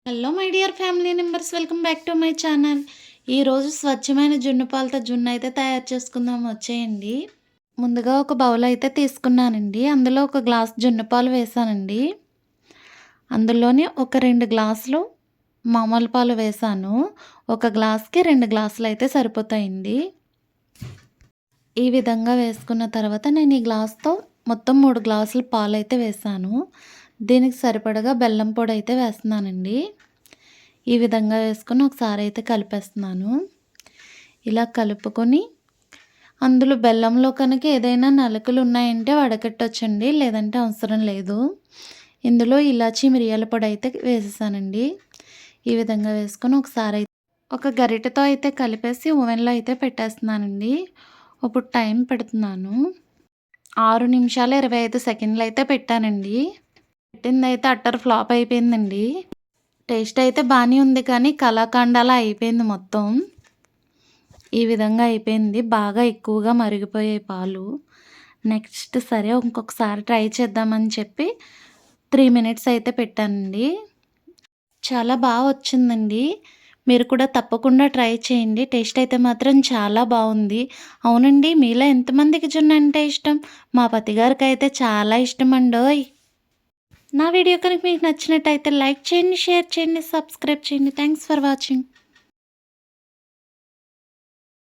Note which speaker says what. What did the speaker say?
Speaker 1: Hello my dear family members, welcome back to my channel. ఈరోజు స్వచ్ఛమైన జున్ను పాలతో జున్ను అయితే తయారు చేసుకుందాం, వచ్చేయండి. ముందుగా ఒక బౌల్ అయితే తీసుకున్నానండి. అందులో ఒక గ్లాస్ జున్ను పాలు వేసానండి. అందులోనే ఒక 2 గ్లాసులు మామూలు పాలు వేసాను. ఒక గ్లాస్కి 2 గ్లాసులు అయితే సరిపోతాయండి. ఈ విధంగా వేసుకున్న తర్వాత నేను ఈ గ్లాస్తో మొత్తం 3 గ్లాసులు పాలు అయితే వేసాను. దీనికి సరిపడగా బెల్లం పొడి అయితే వేస్తున్నానండి. ఈ విధంగా వేసుకొని ఒకసారి అయితే కలిపేస్తున్నాను. ఇలా కలుపుకొని అందులో బెల్లంలో కనుక ఏదైనా నలుకలు ఉన్నాయంటే వడకట్టొచ్చండి, లేదంటే అవసరం లేదు. ఇందులో ఇలాచీ మిరియాల పొడి అయితే వేసేసానండి. ఈ విధంగా వేసుకొని ఒకసారి ఒక గరిటెతో అయితే కలిపేసి ఓవెన్లో అయితే పెట్టేస్తున్నానండి. ఇప్పుడు టైం పెడుతున్నాను. 6 నిమిషాలు 25 సెకండ్లు అయితే పెట్టానండి. పెట్టిందైతే అట్టర్ ఫ్లాప్ అయిపోయిందండి. టేస్ట్ అయితే బాగానే ఉంది, కానీ కలాకండాలా అయిపోయింది మొత్తం. ఈ విధంగా అయిపోయింది. బాగా ఎక్కువగా మరిగిపోయాయి పాలు. నెక్స్ట్ సరే ఇంకొకసారి ట్రై చేద్దామని చెప్పి 3 మినిట్స్ అయితే పెట్టానండి. చాలా బాగా వచ్చిందండి. మీరు కూడా తప్పకుండా ట్రై చేయండి. టేస్ట్ అయితే మాత్రం చాలా బాగుంది. అవునండి, మీలో ఎంతమందికి జున్ను అంటే ఇష్టం? మా పతిగారికి అయితే చాలా ఇష్టం అండోయ్. నా వీడియో కనుక మీకు నచ్చినట్టయితే లైక్ చేయండి, షేర్ చేయండి, సబ్స్క్రైబ్ చేయండి. Thanks for watching.